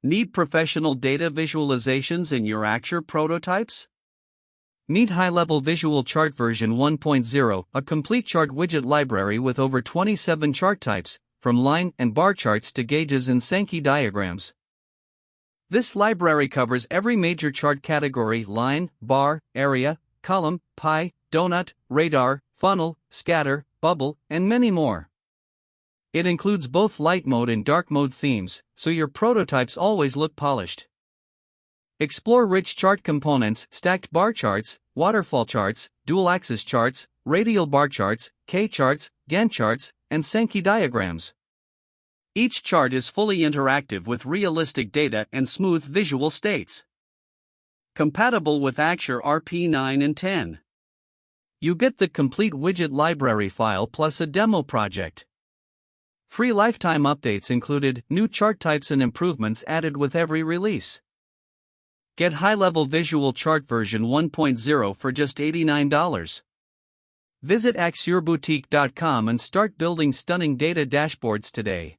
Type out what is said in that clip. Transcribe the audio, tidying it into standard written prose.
Need professional data visualizations in your Axure prototypes? Meet high-level Visual Chart version 1.0, a complete chart widget library with over 27 chart types, from line and bar charts to gauges and Sankey diagrams. This library covers every major chart category: line, bar, area, column, pie, donut, radar, funnel, scatter, bubble, and many more. It includes both light mode and dark mode themes, so your prototypes always look polished. Explore rich chart components: stacked bar charts, waterfall charts, dual-axis charts, radial bar charts, K-charts, Gantt charts, and Sankey diagrams. Each chart is fully interactive with realistic data and smooth visual states. Compatible with Axure RP 9 and 10. You get the complete widget library file plus a demo project. Free lifetime updates included, new chart types and improvements added with every release. Get high-level Visual Chart version 1.0 for just $89. Visit AxureBoutique.com and start building stunning data dashboards today.